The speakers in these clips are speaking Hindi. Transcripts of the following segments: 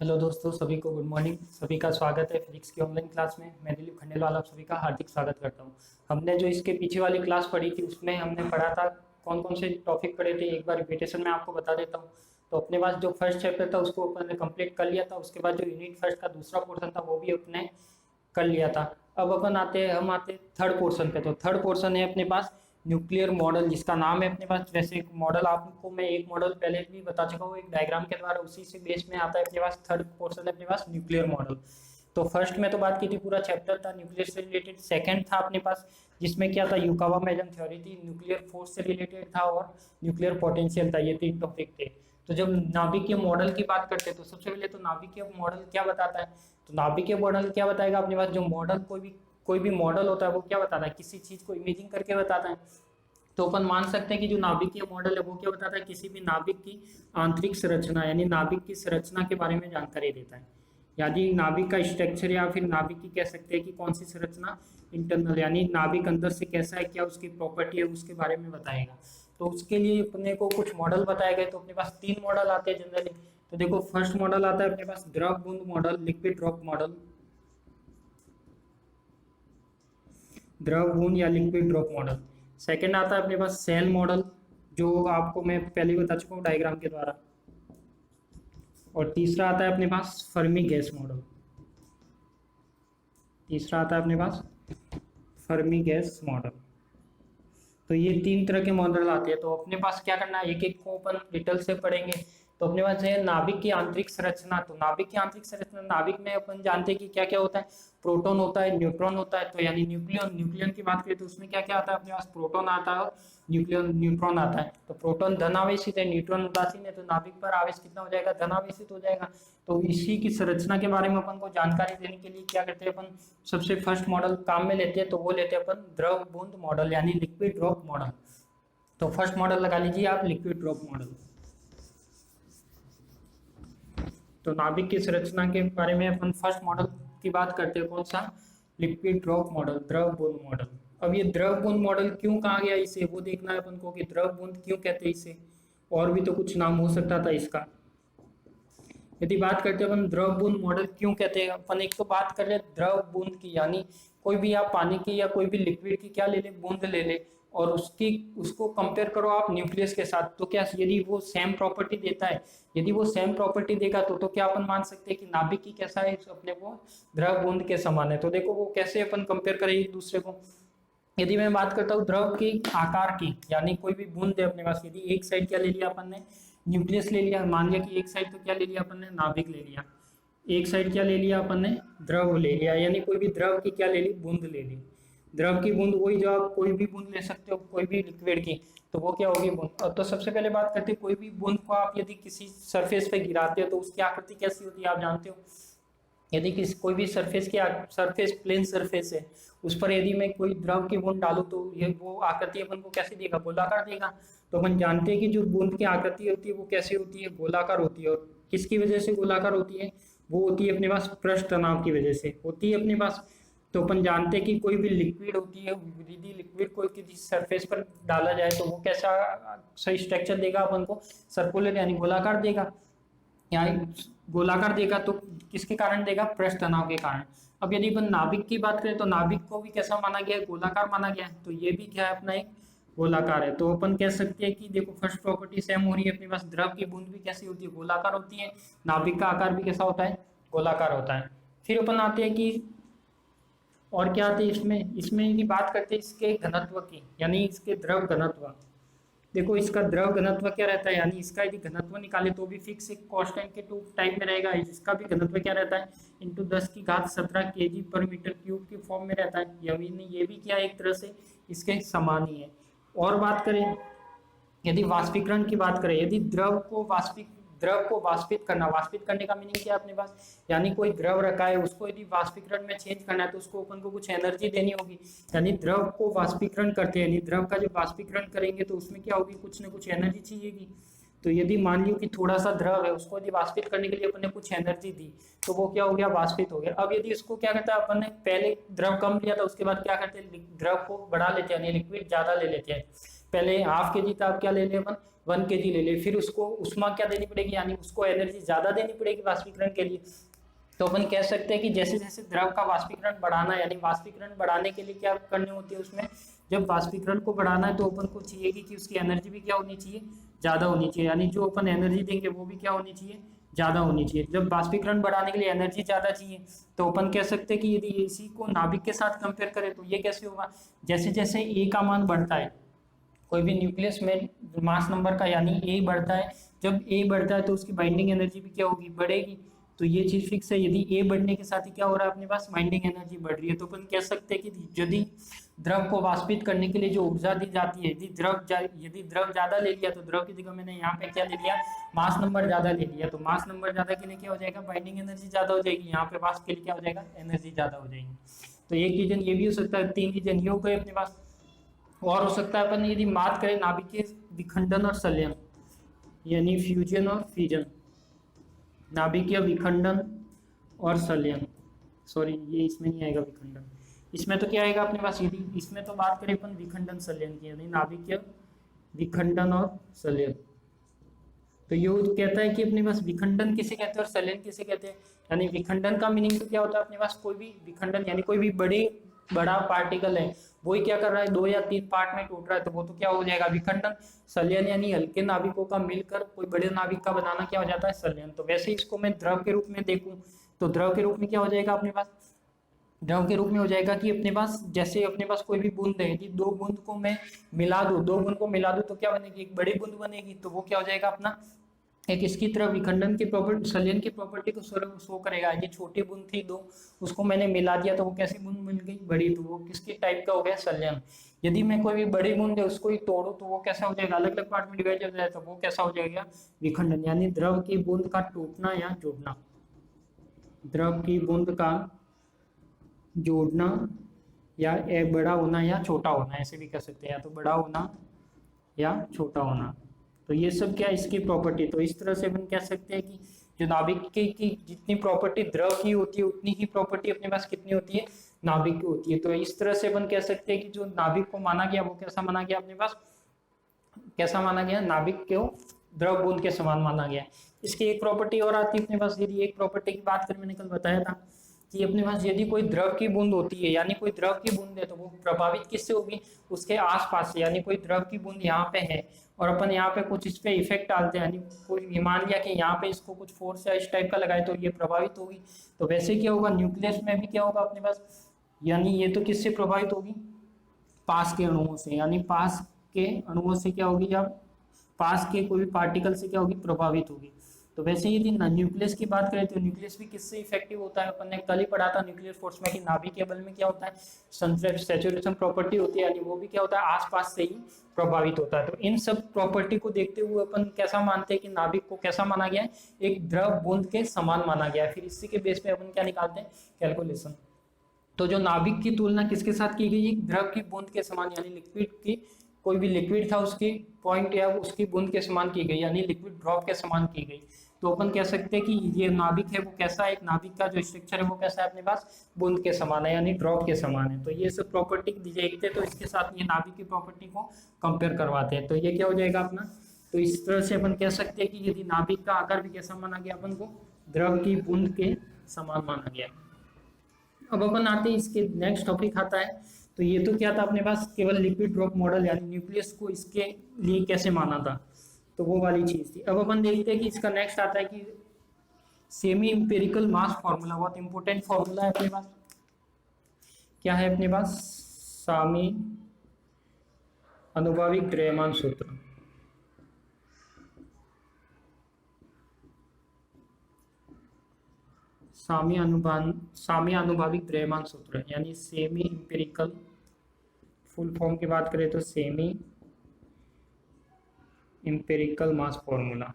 हेलो दोस्तों, सभी को गुड मॉर्निंग। सभी का स्वागत है फिजिक्स की ऑनलाइन क्लास में। मैं दिलीप खंडेलवाल आप सभी का हार्दिक स्वागत करता हूं। हमने जो इसके पीछे वाली क्लास पढ़ी थी उसमें हमने पढ़ा था कौन कौन से टॉपिक पढ़े थे। एक बार रिपीटेशन में आपको बता देता हूं। तो अपने पास जो फर्स्ट चैप्टर था उसको अपन ने कंप्लीट कर लिया था। उसके बाद जो यूनिट फर्स्ट का दूसरा पोर्शन था वो भी अपने कर लिया था। अब अपन आते थर्ड पोर्शन पे। तो थर्ड पोर्शन है अपने पास न्यूक्लियर मॉडल, जिसका नाम है अपने पास। वैसे एक मॉडल आपको मैं एक मॉडल पहले भी बता चुका हूँ एक डायग्राम के द्वारा, उसी से बेस में आता है अपने पास थर्ड पोर्शन है अपने पास न्यूक्लियर मॉडल। तो फर्स्ट में तो बात की थी, पूरा चैप्टर था न्यूक्लियर से रिलेटेड। सेकंड था अपने पास जिसमें क्या था, युकावा मेजन थ्योरी थी, न्यूक्लियर फोर्स से रिलेटेड था और न्यूक्लियर पोटेंशियल था। ये तीन टॉपिक थे। तो जब नाभिकीय मॉडल की बात करते हैं तो सबसे पहले तो नाभिकीय मॉडल क्या बताता है। तो नाभिकीय मॉडल क्या बताएगा अपने पास, जो मॉडल कोई भी मॉडल होता है वो क्या बताता है, किसी चीज को इमेजिंग करके बताता है। तो अपन मान सकते हैं कि जो नाभिकीय मॉडल है वो क्या बताता है, किसी भी नाभिक की आंतरिक संरचना यानी नाभिक की संरचना के बारे में जानकारी देता है। यानी नाभिक का स्ट्रक्चर या फिर नाभिक की कह सकते हैं कि कौन सी संरचना, इंटरनल यानी नाभिक अंदर से कैसा है, क्या उसकी प्रॉपर्टी है, उसके बारे में बताएगा। तो उसके लिए अपने को कुछ मॉडल बताए गए। तो अपने पास तीन मॉडल आते हैं जनरली। तो देखो, फर्स्ट मॉडल आता है अपने पास द्रव बूंद मॉडल, लिक्विड ड्रॉप मॉडल। द्रव बूंद या लिक्विड ड्रॉप मॉडल। सेकंड आता है अपने पास सेल मॉडल, जो आपको मैं पहले ही बता चुका हूँ डायग्राम के द्वारा। और तीसरा आता है अपने पास फर्मी गैस मॉडल। तीसरा आता है अपने पास फर्मी गैस मॉडल। तो ये तीन तरह के मॉडल आते हैं। तो अपने पास क्या करना है, एक एक को अपन डिटेल से पढ़ेंगे। तो अपने पास है नाभिक की आंतरिक संरचना। तो नाभिक की आंतरिक संरचना, नाभिक में अपन जानते हैं कि क्या क्या होता है। प्रोटॉन होता है, न्यूट्रॉन होता है, तो यानी न्यूक्लियन। न्यूक्लियन की बात करें तो उसमें क्या क्या आता है अपने पास, प्रोटॉन आता है और न्यूट्रॉन आता है। तो प्रोटॉन धनावेशित है, न्यूट्रॉन उदासीन है। तो नाभिक पर आवेश कितना हो जाएगा, धनावेशित हो जाएगा। तो इसी की संरचना के बारे में अपन को जानकारी देने के लिए क्या करते हैं अपन, सबसे फर्स्ट मॉडल काम में लेते हैं। तो वो लेते हैं अपन द्रव बूंद मॉडल यानी लिक्विड ड्रॉप मॉडल। तो फर्स्ट मॉडल लगा लीजिए आप, लिक्विड ड्रॉप मॉडल। तो नाभिक की संरचना के बारे में अपन फर्स्ट मॉडल की बात करते हैं, कौन सा, लिक्विड ड्रॉप मॉडल, द्रव बूंद मॉडल। अब ये द्रव बूंद मॉडल क्यों कहा गया इसे, वो देखना है अपन को कि द्रव बूंद क्यों कहते हैं इसे। और भी तो कुछ नाम हो सकता था इसका। यदि बात करते हैं अपन द्रव बूंद मॉडल क्यों कहते हैं, अपन एक तो बात कर ले द्रव बूंद की, यानी कोई भी आप पानी की या कोई भी लिक्विड की क्या ले ले, बूंद ले ले, और उसको कंपेयर करो आप न्यूक्लियस के साथ। तो क्या यदि वो सेम प्रॉपर्टी देता है, यदि वो सेम प्रॉपर्टी देगा तो क्या अपन मान सकते हैं कि नाभिक की कैसा है, अपने को द्रव बूंद के समान है। तो देखो वो कैसे अपन कंपेयर करें एक दूसरे को। यदि मैं बात करता हूँ द्रव के आकार की, यानी कोई भी बूंद है अपने पास, यदि एक साइड क्या ले लिया अपन ने, न्यूक्लियस ले लिया, मान लिया कि एक साइड तो क्या ले लिया अपन ने, नाभिक ले लिया। एक साइड क्या ले लिया अपन ने, द्रव ले लिया, यानी कोई भी द्रव की क्या ले ली, बूंद ले ली। द्रव की बूंद वही जो आप कोई भी बूंद ले सकते हो, कोई भी लिक्विड की, तो वो क्या होगी, बूंद। तो सबसे पहले बात करते हैं, कोई भी बूंद को आप यदि किसी सरफेस पे गिराते हो तो उसकी आकृति कैसी होती है आप जानते हो। यदि किसी कोई भी सरफेस प्लेन सरफेस है, उस पर यदि मैं कोई द्रव की बूंद डालूं तो ये वो आकृति अपन को कैसे देगा, गोलाकार देगा। तो अपन जानते हैं कि जो बूंद की आकृति होती है वो कैसे होती है, गोलाकार होती है। और किसकी वजह से गोलाकार होती है, वो होती है अपने पास पृष्ठ तनाव की वजह से होती है अपने पास। तो अपन जानते हैं कि कोई भी लिक्विड होती है, यदि लिक्विड को किसी सरफेस पर डाला जाए तो वो कैसा सही स्ट्रक्चर देगा अपन को, सर्कुलर यानी गोलाकार देगा। यहाँ गोलाकार देगा तो किसके कारण देगा, पृष्ठ तनाव के कारण। अब यदि अपन नाभिक की बात करें तो नाभिक को भी कैसा माना गया है, गोलाकार माना गया है। तो ये भी क्या है अपना, एक गोलाकार है। तो अपन कह सकते हैं कि देखो फर्स्ट प्रॉपर्टी सेम हो रही है अपने पास, द्रव की बूंद भी कैसी होती है, गोलाकार होती है। नाभिक का आकार भी कैसा होता है, गोलाकार होता है। फिर अपन आते हैं कि और क्या आते हैं इसमें, इसमें यदि बात करते हैं इसके घनत्व की, यानी इसके द्रव घनत्व। देखो इसका द्रव घनत्व क्या रहता है, यानी इसका यदि घनत्व निकाले तो भी फिक्स एक कांस्टेंट के टू टाइप में रहेगा। इसका भी घनत्व क्या रहता है, इंटू 10⁻17 kg पर मीटर क्यूब की फॉर्म में रहता है। ये भी क्या एक तरह से इसके समान ही है। और बात करें, यदि वाष्पीकरण की बात करें, यदि द्रव को वाष्पित करना, वाष्पित करने का मीनिंग क्या है अपने पास, यानी कोई द्रव रखा है उसको यदि वाष्पीकरण में चेंज करना है तो उसको अपन को कुछ एनर्जी देनी होगी। यानी द्रव को वाष्पीकरण करते हैं, यानी द्रव का जब वाष्पीकरण करेंगे तो उसमें क्या होगी, कुछ ना कुछ एनर्जी चाहिएगी। तो यदि मान लियो कि थोड़ा सा द्रव है, उसको यदि वाष्पित करने के लिए अपन ने कुछ एनर्जी दी तो वो क्या हो गया, वाष्पित हो गया। अब यदि इसको क्या करता है, अपन ने पहले द्रव कम लिया था, उसके बाद क्या करते हैं, द्रव को बढ़ा लेते हैं, यानी लिक्विड ज्यादा ले लेते हैं। पहले ½ kg था, अब क्या ले लिया अपन, 1 kg ले ले, फिर उसको उष्मा क्या देनी पड़ेगी, यानी उसको एनर्जी ज़्यादा देनी पड़ेगी वाष्पीकरण के लिए। तो अपन कह सकते हैं कि जैसे जैसे द्रव का वाष्पीकरण बढ़ाना है, यानी वाष्पीकरण बढ़ाने के लिए क्या करनी होती है उसमें, जब वाष्पीकरण को बढ़ाना है तो अपन को चाहिए कि उसकी एनर्जी भी क्या होनी चाहिए, ज़्यादा होनी चाहिए, यानी जो अपन एनर्जी देंगे वो भी क्या होनी चाहिए, ज़्यादा होनी चाहिए। जब वाष्पीकरण बढ़ाने के लिए एनर्जी ज़्यादा चाहिए तो अपन कह सकते हैं कि यदि इसी को नाभिक के साथ कंपेयर करें तो ये कैसे होगा, जैसे जैसे ए का मान बढ़ता है कोई भी न्यूक्लियस में मास नंबर का, यानी ए बढ़ता है, जब ए बढ़ता है तो उसकी बाइंडिंग एनर्जी भी क्या होगी, बढ़ेगी। तो ये चीज फिक्स है, यदि ए बढ़ने के साथ ही क्या हो रहा है अपने पास, बाइंडिंग एनर्जी बढ़ रही है। तो अपन कह सकते हैं कि यदि द्रव को वाष्पित करने के लिए जो ऊर्जा दी जाती है, यदि द्रव ज्यादा ले लिया तो द्रव की जगह मैंने यहाँ पे क्या ले लिया, मास नंबर ज्यादा ले लिया, तो मास नंबर ज्यादा के लिए क्या हो जाएगा, बाइंडिंग एनर्जी ज्यादा हो जाएगी, यहाँ पे वाष्प के लिए क्या हो जाएगा, एनर्जी ज्यादा हो जाएगी। तो एक रीजन ये भी हो सकता है, 3 रीजन ये हो गए अपने पास। और हो सकता है अपन यदि बात करें नाभिक के विखंडन और संलयन, यानी फ्यूजन और फिजन, नाभिकीय विखंडन और संलयन, सॉरी ये इसमें नहीं आएगा विखंडन, इसमें तो क्या आएगा अपने पास, यदि इसमें तो बात करें अपन विखंडन संलयन की, यानी नाभिकीय विखंडन और संलयन। तो ये कहता है कि अपने पास विखंडन किसे कहते हैं और संलयन किसे कहते हैं, यानी विखंडन का मीनिंग तो क्या होता है अपने पास, कोई भी विखंडन यानी कोई भी बड़ा पार्टिकल है वही क्या कर रहा है, 2 या 3 पार्ट में टूट रहा है, तो वो तो क्या हो जाएगा, विखंडन। संलयन यानी हल्के नाभिकों का मिलकर कोई बड़े नाभिक का बनाना क्या हो जाता है, संलयन। तो वैसे इसको मैं द्रव के रूप में देखूं तो द्रव के रूप में क्या हो जाएगा अपने पास, द्रव के रूप में हो जाएगा कि अपने पास जैसे अपने पास कोई भी बूंद है, यदि 2 बूंद को मैं मिला दूं, 2 बूंद को मिला दूं तो क्या बनेगी, एक बड़ी बूंद बनेगी, तो वो क्या हो जाएगा अपना एक इसकी तरह विखंडन की प्रॉपर्टी, संलयन की प्रॉपर्टी को शो करेगा। ये छोटी बूंद थी 2, उसको मैंने मिला दिया तो वो कैसी बूंद मिल गई, बड़ी, तो वो किसके टाइप का हो गया, संलयन। यदि मैं कोई भी बड़ी बूंद है उसको ही तोड़ू तो वो कैसा हो जाएगा, अलग अलग पार्ट में डिवाइड हो जाए तो वो कैसा हो जाएगा, विखंडन। यानी द्रव की बूंद का टूटना या जोड़ना, द्रव की बूंद का जोड़ना या एक बड़ा होना या छोटा होना, ऐसे भी कह सकते हैं, या तो बड़ा होना या छोटा होना। तो ये सब क्या इसकी प्रॉपर्टी। तो इस तरह से अपन कह सकते हैं कि जो नाभिक की जितनी प्रॉपर्टी द्रव की होती है उतनी ही प्रॉपर्टी अपने पास कितनी होती है, नाभिक की होती है। तो इस तरह से अपन कह सकते हैं कि जो नाभिक को माना गया वो कैसा माना गया अपने पास, कैसा माना गया, नाभिक को द्रव बूंद के समान माना गया। इसकी एक प्रॉपर्टी और आती है अपने पास, यदि एक प्रॉपर्टी की बात करें, मैंने कल बताया था कि अपने पास यदि कोई द्रव की बूंद होती है, यानी कोई द्रव की बूंद है, तो वो प्रभावित किससे होगी, उसके आसपास से। यानी कोई द्रव की बूंद यहाँ पे है और अपन यहाँ पे कुछ इस पे इफेक्ट डालते हैं, यानी कोई मान लिया कि यहाँ पे इसको कुछ फोर्स या इस टाइप का लगाए तो ये प्रभावित होगी। तो वैसे क्या होगा, न्यूक्लियस में भी क्या होगा अपने पास, यानी ये तो किससे प्रभावित होगी, पास के अणुओं से, यानी पास के अणुओं से क्या होगी, या पास के कोई भी पार्टिकल से क्या होगी, प्रभावित होगी। तो वैसे यदि न्यूक्लियस की बात करें तो न्यूक्लियस भी किससे इफेक्टिव होता है, अपन ने कल ही पढ़ा था न्यूक्लियर फोर्स में कि नाभिक के बल में क्या होता है, सैचुरेशन प्रॉपर्टी होती है, यानी वो भी क्या होता है, आसपास से ही प्रभावित होता है। तो इन सब प्रॉपर्टी को देखते हुए अपन कैसा मानते हैं कि नाभिक को कैसा माना गया है, एक द्रव बूंद के समान माना गया है। फिर इसी के बेस पे अपन क्या निकालते हैं, कैलकुलेशन। तो जो नाभिक की तुलना किसके साथ की गई, द्रव की बूंद के समान, यानी लिक्विड की, कोई भी लिक्विड था उसकी पॉइंट या उसकी बूंद के समान की गई, यानी लिक्विड ड्रॉप के समान की गई। तो अपन कह सकते हैं कि ये नाभिक है वो कैसा है, एक नाभिक का जो स्ट्रक्चर है वो कैसा है अपने पास, बूंद के समान है, यानी ड्रॉप के समान है। तो ये सब प्रॉपर्टी देखते हैं, तो इसके साथ ये नाभिक की प्रॉपर्टी को कंपेयर करवाते हैं। तो ये क्या हो जाएगा अपना, तो इस तरह से अपन कह सकते हैं कि यदि नाभिक का आकार भी कैसा माना गया अपन को, द्रव की बूंद के समान माना गया। अब अपन आते हैं इसके नेक्स्ट टॉपिक आता है। तो ये तो क्या था अपने पास, केवल लिक्विड ड्रॉप मॉडल, यानी न्यूक्लियस को इसके लिए कैसे माना था, तो वो वाली चीज थी। अब अपन देखते हैं कि इसका नेक्स्ट आता है कि सेमी इंपेरिकल मास फॉर्मूला, बहुत इंपॉर्टेंट फॉर्मूला है अपने पास। क्या है अपने पास, सामी अनुभाविक द्रव्यमान सूत्र। सामी अनुभाविक द्रव्यमान सूत्र, यानी सेमी इंपेरिकल, फुल फॉर्म की बात करें तो सेमी इंपेरिकल मास फॉर्मूला।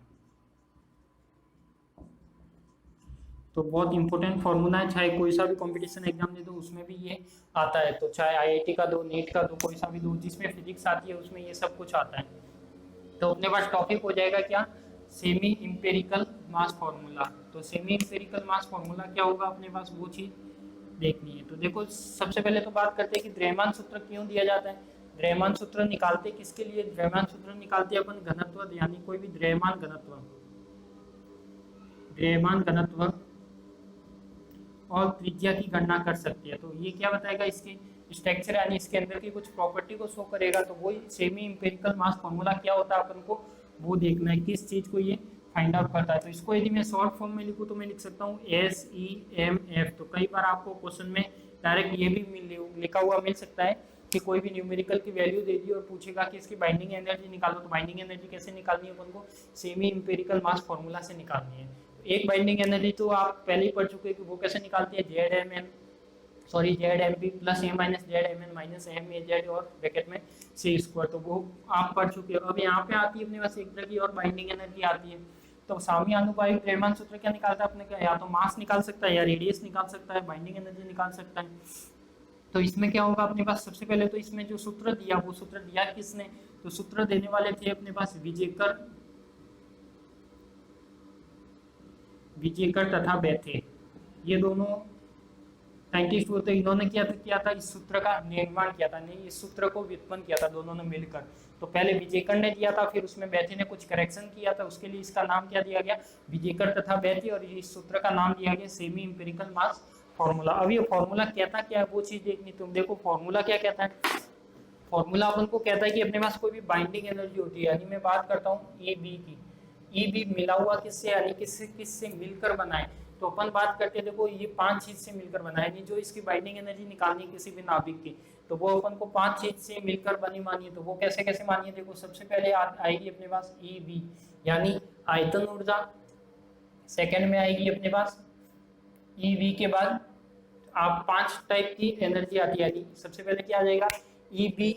तो बहुत इंपॉर्टेंट फॉर्मूला है, चाहे कोई सा भी कंपटीशन एग्जाम दे दो उसमें भी ये आता है। तो चाहे आईआईटी का दो, नीट का दो, कोई सा भी दो, जिसमें फिजिक्स आती है उसमें ये सब कुछ आता है। तो अपने पास टॉपिक हो जाएगा क्या, सेमी इंपेरिकल मास फॉर्मूला। तो सेमी इंपेरिकल मास फॉर्मूला क्या होगा अपने पास, वो चीज देखनी है। तो देखो सबसे पहले तो बात करते हैं कि द्रव्यमान सूत्र क्यों दिया जाता है। द्रव्यमान सूत्र निकालते किसके लिए? द्रव्यमान सूत्र निकालते अपन घनत्व, यानी कोई भी द्रव्यमान घनत्व, द्रव्यमान घनत्व और त्रिज्या की गणना कर सकती है। तो ये क्या बताएगा? इसके स्ट्रक्चर यानी इसके अंदर की कुछ प्रॉपर्टी को शो करेगा। तो वही सेमी इंपेरिकल मास फॉर्मूला क्या होता है अपन को वो देखना है, किस चीज को ये फाइंड आउट करता है। तो इसको यदि मैं शॉर्ट फॉर्म में लिखूँ तो मैं लिख सकता हूँ SEMF। तो कई बार आपको क्वेश्चन में डायरेक्ट ये भी लिखा हुआ मिल सकता है कि कोई भी न्यूमेरिकल की वैल्यू दे दी और पूछेगा कि इसकी बाइंडिंग एनर्जी निकालो। तो बाइंडिंग एनर्जी कैसे निकालनी है अपन को? सेमी इंपेरिकल मास फॉर्मूला से निकालनी है। एक बाइंडिंग एनर्जी तो आप पहले ही पढ़ चुके हैं कि वो कैसे निकालती है, ZMB plus A minus ZMN minus MAZ और ब्रैकेट में C स्क्वायर। तो वो आप पढ़ चुके हो। अब यहाँ पे आती है अपने पास एक तरह की और बाइंडिंग एनर्जी आती है। तो सामी आनुपातिक द्रव्यमान सूत्र क्या निकालता है अपने का? या तो मास निकाल सकता है या रेडियस निकाल सकता है, बाइंडिंग एनर्जी निकाल सकता है। तो इसमें क्या होगा अपने पास? सबसे पहले तो इसमें जो सूत्र दिया वो सूत्र दिया किसने? तो सूत्र देने वाले थे अपने पास विजेकर तथा बेथे, ये दोनों साइंटिस्ट होते। इन्होंने किया था इस सूत्र का निर्माण किया था, नहीं इस सूत्र को व्युत्पन्न किया था दोनों ने मिलकर। तो पहले विजेकर ने दिया था, फिर उसमें बेथे ने कुछ करेक्शन किया था, उसके लिए इसका नाम क्या दिया गया? विजेकर तथा बेथे। और इस सूत्र का नाम दिया गया सेमी इंपेरिकल मास फॉर्मूला। अब ये फॉर्मूला कहता क्या है वो चीज देखनी। तुम देखो फॉर्मूला क्या कहता है। फॉर्मूला अपन को कहता है कि अपने पास कोई भी बाइंडिंग एनर्जी होती है, यानी मैं बात करता हूँ AB की, EB मिला हुआ किससे, यानी किससे किससे मिलकर बना है। तो अपन बात करते हैं, देखो ये 5 चीज से मिलकर बना है, यानी जो इसकी बाइंडिंग एनर्जी निकालनी है किसी भी नाभिक की, तो वो अपन को 5 चीज से मिलकर बनी मानिए। तो वो कैसे कैसे मानिए? देखो सबसे पहले आएगी अपने पास EB यानी आयतन ऊर्जा। सेकंड में आएगी अपने पास EV के बाद आप 5 टाइप की एनर्जी आती है, यानी सबसे पहले क्या आ जाएगा? EB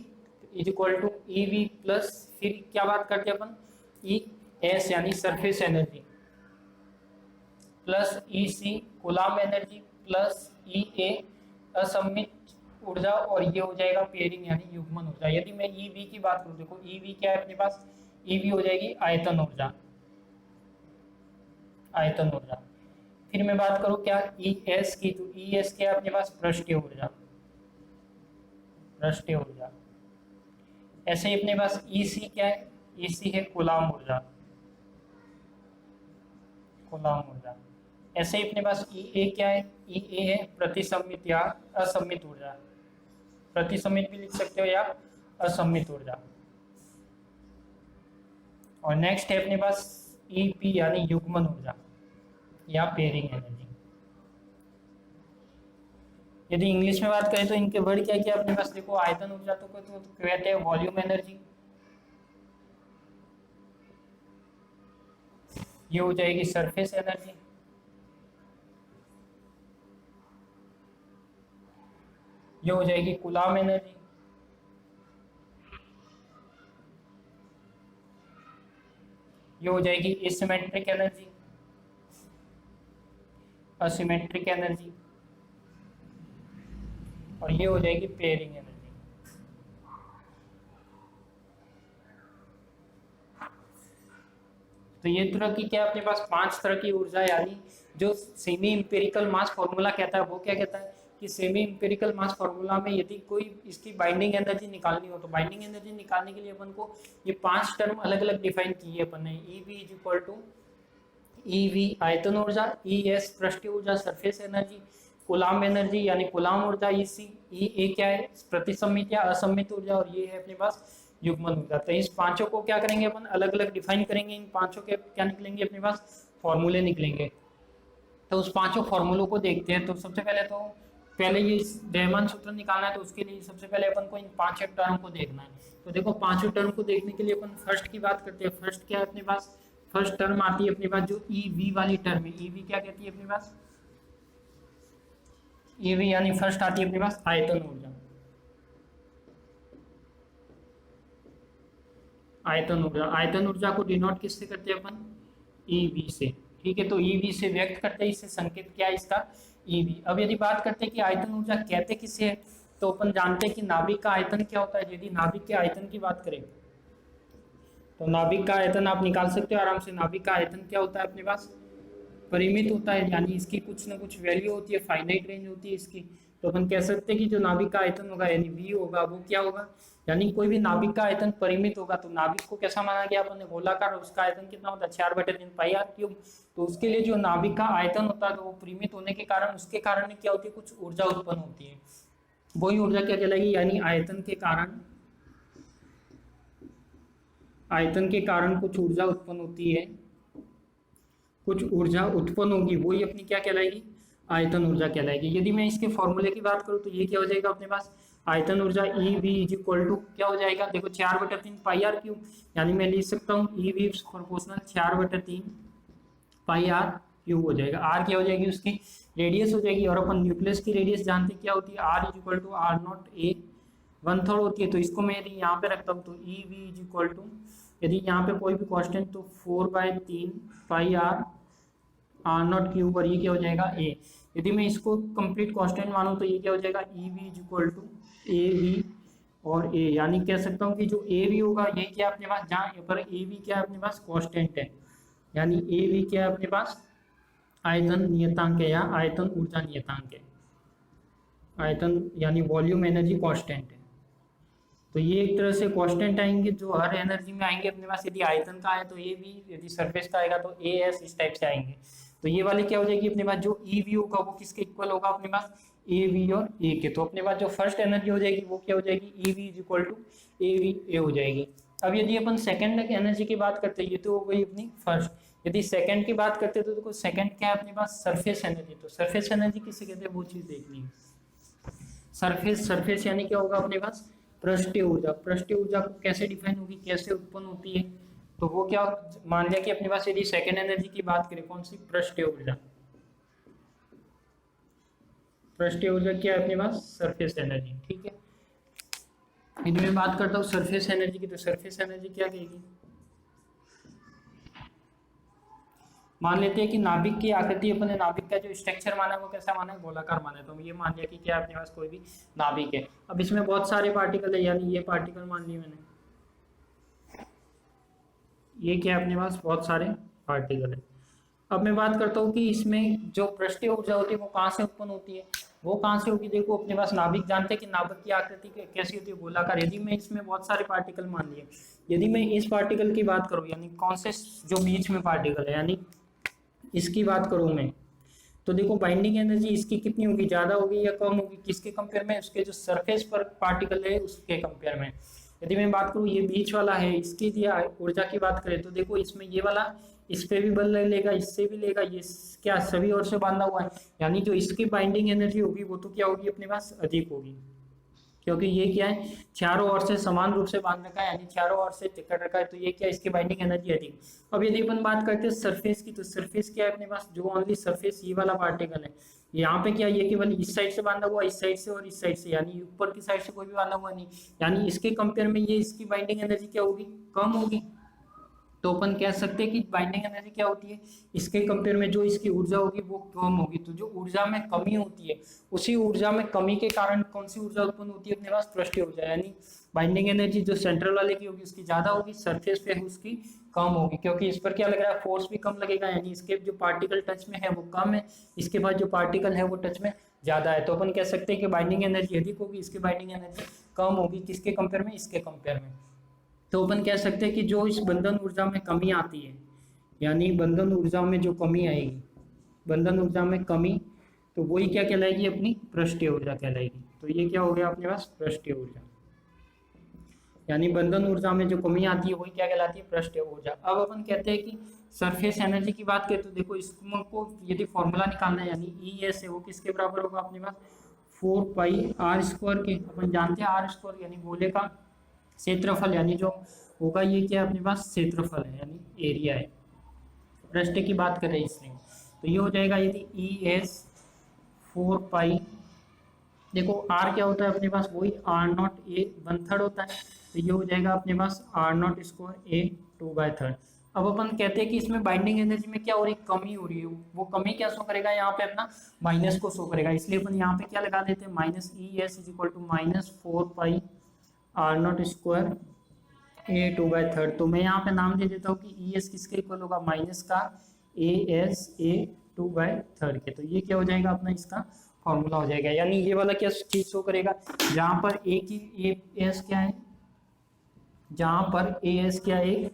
is equal to EV plus, फिर क्या बात करते हैं अपन? ES यानी surface energy, plus EC coulomb energy, plus EA असमित ऊर्जा, और ये हो जाएगा पेयरिंग यानी युग्मन ऊर्जा। यदि मैं EV की बात करूं, देखो EV क्या है अपने पास? EV हो जाएगी आयतन ऊर्जा, आयतन ऊर्जा। फिर मैं बात करूं क्या ES की, तो ES क्या है अपने पास? पृष्ठीय ऊर्जा, पृष्ठीय ऊर्जा। ऐसे ही अपने पास EC क्या है? EC है कूलाम ऊर्जा, कूलाम ऊर्जा। ऐसे ही अपने पास EA क्या है? EA है प्रतिसम्मित या असम्मित ऊर्जा, प्रतिसम्मित भी लिख सकते हो या असम्मित ऊर्जा। और नेक्स्ट है अपने पास EP यानी युग्मन ऊर्जा या पेयरिंग एनर्जी। यदि इंग्लिश में बात करें तो इनके वर्ड क्या क्या अपने पास? देखो आयतन ऊर्जा तो कहते हैं वॉल्यूम एनर्जी, ये हो जाएगी सरफेस एनर्जी, ये हो जाएगी कूलाम एनर्जी, ये हो जाएगी एसिमेट्रिक एनर्जी, असिमेट्रिक एनर्जी, और ये हो जाएगी पेयरिंग एनर्जी। तो ये तरह की क्या अपने पास 5 तरह की ऊर्जा, यानी जो सेमी इंपेरिकल मास फॉर्मूला कहता है वो क्या कहता है कि सेमी इंपेरिकल मास फॉर्मूला में यदि कोई इसकी बाइंडिंग एनर्जी निकालनी हो, तो बाइंडिंग एनर्जी निकालने के लिए अपन को ये 5 टर्म अलग अलग डिफाइन किए अपन ने। EV is equal to EV आयतन ऊर्जा, ES पृष्ठीय ऊर्जा सरफेस एनर्जी, कूलाम एनर्जी यानी कूलाम ऊर्जा, EC EA क्या है? प्रतिसम्मित या असम्मित ऊर्जा, और ये है अपने पास युग्मन ऊर्जा। तो इस पांचों को क्या करेंगे अपन? अलग अलग डिफाइन करेंगे। इन पांचों के क्या निकलेंगे अपने पास? फॉर्मूले निकलेंगे। तो उस पांचों फॉर्मूलों को देखते हैं। तो सबसे पहले ये द्रव्यमान सूत्र निकालना है, तो उसके लिए सबसे पहले अपन को इन 5 टर्म को देखना है। तो देखो 5 टर्म को देखने के लिए अपन फर्स्ट की बात करते हैं। फर्स्ट क्या है अपने पास? फर्स्ट टर्म आती है अपने पास जो EV वाली टर्म है। EV क्या कहती है अपने पास? EV यानी फर्स्ट आती है अपने पास आयतन ऊर्जा, आयतन ऊर्जा। आयतन ऊर्जा को डिनोट किससे करते हैं अपन? EV से, ठीक है। तो EV से व्यक्त करते हैं, इससे संकेत क्या है इसका? EV। अब यदि बात करते हैं कि आयतन ऊर्जा कहते किसे है, तो अपन जानते हैं कि नाभिक का आयतन क्या होता है। यदि नाभिक के आयतन की बात करें तो नाभिक का आयतन आप निकाल सकते हो आराम से। नाभिक का आयतन क्या होता है अपने पास? परिमित होता है, यानी इसकी कुछ ना कुछ वैल्यू होती है, फाइनाइट रेंज होती है इसकी। तो अपन कह सकते हैं कि जो नाभिक का आयतन होगा यानी v होगा वो क्या होगा, यानी कोई भी नाभिक का आयतन परिमित होगा तो नाभिक को कैसा माना गया अपन ने, गोलाकार, उसका आयतन कितना होता है 4/3 पाई आर क्यूब। तो उसके लिए जो नाभिक का आयतन होता है तो वो परिमित होने के कारण उसके कारण क्या होती है, कुछ ऊर्जा उत्पन्न होती है, वही ऊर्जा क्या कहलाएगी, यानी आयतन के कारण, आयतन के कारण कुछ ऊर्जा उत्पन्न होती है, कुछ ऊर्जा उत्पन्न होगी, वही अपनी क्या कहलाएगी, आयतन ऊर्जा कहलाएगी। यदि मैं इसके फॉर्मूले की बात करूं तो ये क्या हो जाएगा अपने पास, आयतन ऊर्जा E V is equal to क्या हो जाएगा, देखो 4/3 पाई आर क्यूब, यानी मैं लिख सकता हूँ E V proportional 4/3 pi R cube हो जाएगा। आर क्या हो जाएगी, उसकी रेडियस हो जाएगी, और अपन न्यूक्लियस की रेडियस जानते हैं क्या होती है, R is equal to R naught A 1/3 होती है। तो इसको मैं यदि यहाँ पे रखता हूँ तो E V is equal to, यदि यहाँ पे कोई भी कांस्टेंट तो 4/3 पाई आर नॉट क्यूब, और ये क्या हो जाएगा ए। यदि मैं इसको कंप्लीट कांस्टेंट मानूं तो ये क्या हो जाएगा, E V is equal to A V और ए, यानी कह सकता हूँ कि जो ए वी होगा ये क्या अपने पास, जहाँ पर ए वी क्या है अपने पास कांस्टेंट है, यानी ए वी क्या है अपने पास आयतन नियतांक है या आयतन ऊर्जा नियतांक है, आयतन यानी वॉल्यूम एनर्जी कांस्टेंट है। तो ये एक तरह से कांस्टेंट आएंगे जो हर एनर्जी में आएंगे अपने पास, यदि आयतन का है तो ए वी, यदि सरफेस का आएगा तो ए एस, इस टाइप से आएंगे। तो ये वाली क्या हो जाएगी अपने पास, जो ई वी होगा वो किसके इक्वल होगा अपने पास, ए वी और ए के। तो अपने पास जो फर्स्ट एनर्जी हो जाएगी वो क्या हो जाएगी, E V is equal to A V A हो जाएगी। अब यदि अपन सेकंड एनर्जी की बात करते हैं, ये तो हो गई अपनी फर्स्ट, यदि सेकंड की बात करते हैं तो देखो सेकंड क्या है अपने पास, सरफेस एनर्जी। तो सरफेस एनर्जी किसे कहते हैं वो चीज देखनी है। सरफेस यानी क्या होगा अपने पास, पृष्ठीय ऊर्जा। पृष्ठीय ऊर्जा को कैसे डिफाइन होगी, कैसे उत्पन्न होती है, तो वो क्या मान लिया कि अपने पास यदि सेकंड एनर्जी की बात करें, कौन सी, पृष्ठीय ऊर्जा। पृष्ठीय ऊर्जा क्या है अपने पास, सरफेस एनर्जी, ठीक है। यदि मैं बात करता हूँ सरफेस एनर्जी की, तो सरफेस एनर्जी क्या कहेगी, मान लेते हैं कि नाभिक की आकृति, अपने नाभिक का जो स्ट्रक्चर माना है वो कैसा माना है, गोलाकार माना है। तो हम ये मान लिया कि क्या अपने पास कोई भी नाभिक है। अब इसमें बहुत सारे पार्टिकल है, यानी ये पार्टिकल मान लिए मैंने, ये क्या अपने पास बहुत सारे पार्टिकल है। अब मैं बात करता हूँ कि इसमें जो पृष्ठीय ऊर्जा होती है वो कहाँ से उत्पन्न होती है, वो कहाँ से होगी। देखो अपने पास नाभिक, जानते हैं कि नाभिक की आकृति कैसी होती है, गोलाकार। यदि मैं इसमें बहुत सारे पार्टिकल मान लिए, यदि मैं इस पार्टिकल की बात करूँ, यानी कौन से जो बीच में पार्टिकल है, यानी इसकी बात करूँ मैं, तो देखो बाइंडिंग एनर्जी इसकी कितनी होगी, ज्यादा होगी या कम होगी, किसके कंपेयर में, उसके जो सरफेस पर पार्टिकल है उसके कंपेयर में। यदि मैं बात करूँ ये बीच वाला है, इसकी ऊर्जा की बात करें तो देखो इसमें ये वाला इस पे भी बल लेगा, इससे भी लेगा, ये क्या सभी ओर से बांधा हुआ है, यानी जो इसकी बाइंडिंग एनर्जी होगी वो तो क्या होगी अपने पास, अधिक होगी, क्योंकि ये क्या है चारों ओर से समान रूप से बांध रखा है, यानी चारों ओर से टिकट रखा है, तो ये क्या इसकी बाइंडिंग एनर्जी अधिक। अब यदि अपन बात करते हैं सरफेस की, तो सरफेस क्या है अपने पास, जो ओनली सरफेस ये वाला पार्टिकल है, यहाँ पे क्या ये केवल इस साइड से बांधा हुआ, इस साइड से और इस साइड से, यानी ऊपर की साइड से कोई भी बांधा हुआ नहीं, यानी इसके कंपेयर में ये इसकी बाइंडिंग एनर्जी क्या होगी, कम होगी। तो अपन कह सकते हैं कि बाइंडिंग एनर्जी क्या होती है, इसके कंपेयर में जो इसकी ऊर्जा होगी वो कम होगी। तो जो ऊर्जा में कमी होती है, उसी ऊर्जा में कमी के कारण कौन सी ऊर्जा उत्पन्न होती है अपने पास, पृष्ठीय ऊर्जा, यानी बाइंडिंग एनर्जी जो सेंट्रल वाले की होगी उसकी ज्यादा होगी, सरफेस पे उसकी कम होगी, क्योंकि इस पर क्या लग रहा है, फोर्स भी कम लगेगा, यानी इसके जो पार्टिकल टच में है वो कम है, इसके बाद जो पार्टिकल है वो टच में ज्यादा है। तो अपन कह सकते हैं कि बाइंडिंग एनर्जी अधिक होगी, इसकी बाइंडिंग एनर्जी कम होगी, किसके कंपेयर में, इसके कंपेयर में। तो अपन कह सकते हैं कि जो इस बंधन ऊर्जा में कमी आती है, यानी बंधन ऊर्जा में जो कमी आएगी, बंधन ऊर्जा में कमी, तो वही क्या कहलाएगी अपनी पृष्ठीय ऊर्जा कहलाएगी। तो ये क्या हो गया अपने पास, पृष्ठीय ऊर्जा, यानी बंधन ऊर्जा में जो कमी आती है वही क्या कहलाती है, पृष्ठीय ऊर्जा। अब अपन कहते हैं कि सरफेस एनर्जी की बात करें तो देखो इसको यदि फॉर्मूला निकालना है, यानी ई एस है वो किसके बराबर होगा अपने पास, 4 पाई आर स्क्वायर के। अपन जानते हैं आर स्क्वायर यानी गोले का क्षेत्रफल, यानी जो होगा ये क्या अपने पास क्षेत्रफल है, यानी एरिया है, पृष्ठ की बात करें इसलिए। तो ये हो जाएगा यदि ई एस 4 पाई, देखो आर क्या होता है अपने पास, वही आर नॉट ए 1/3 होता है, तो ये हो जाएगा अपने पास आर नॉट स्क्वायर ए 2/3। अब अपन कहते हैं कि इसमें बाइंडिंग एनर्जी में क्या हो रही है, कमी हो रही है, वो कमी क्या शो करेगा, यहाँ पे अपना माइनस को शो करेगा, इसलिए अपन यहाँ पे क्या लगा देते हैं, minus E S is equal to -4 pi R naught square A 2/3। तो मैं यहाँ पे नाम दे देता हूँ कि ई एस किसके इक्वल होगा, माइनस का ए एस ए 2/3 के। तो ये क्या हो जाएगा अपना इसका फॉर्मूला हो जाएगा। यानी ये वाला क्या चीज शो करेगा, जहां पर ए की एस क्या है, जहां पर ए एस क्या है, एक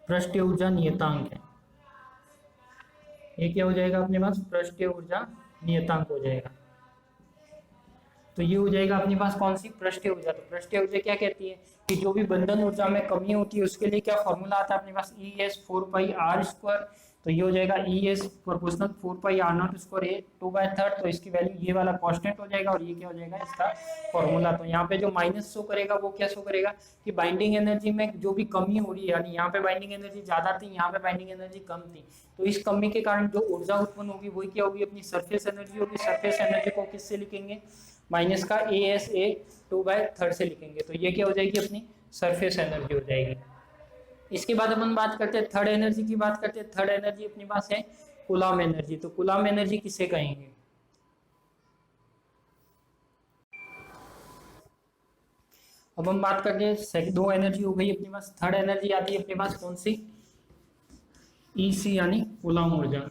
पृष्ठीय ऊर्जा नियतांक है। ये क्या हो जाएगा अपने पास, पृष्ठीय ऊर्जा नियतांक हो जाएगा। तो ये हो जाएगा अपने पास कौन सी, पृष्ठीय ऊर्जा। तो पृष्ठीय ऊर्जा क्या कहती है कि जो भी बंधन ऊर्जा में कमी होती है उसके लिए क्या फॉर्मूला आता है अपने पास, ई एस 4πr²। तो ये हो जाएगा ई एस प्रोपोर्शनल 4πr0² ए 2/3। तो इसकी वैल्यू ये वाला कांस्टेंट हो जाएगा और ये क्या हो जाएगा इसका फॉर्मूला। तो यहाँ पे जो माइनस शो करेगा वो क्या शो करेगा कि बाइंडिंग एनर्जी में जो भी कमी हो रही है, यानी यहाँ पे बाइंडिंग एनर्जी ज्यादा थी, यहाँ पे बाइंडिंग एनर्जी कम थी, तो इस कमी के कारण जो ऊर्जा उत्पन्न होगी वही क्या होगी, अपनी सरफेस एनर्जी होगी। सरफेस एनर्जी को किससे लिखेंगे, माइनस का ए एस ए 2/3 से लिखेंगे। तो ये क्या हो जाएगी, अपनी सरफेस एनर्जी हो जाएगी। इसके बाद अपन बात करते हैं थर्ड एनर्जी की, बात करते हैं थर्ड एनर्जी अपने पास है कूलम्ब एनर्जी। तो कूलम्ब एनर्जी किसे कहेंगे, अब हम बात करते हैं दो एनर्जी हो गई अपने पास। थर्ड एनर्जी आती है अपने पास कौन सी, ईसी यानी कूलम्ब ऊर्जा।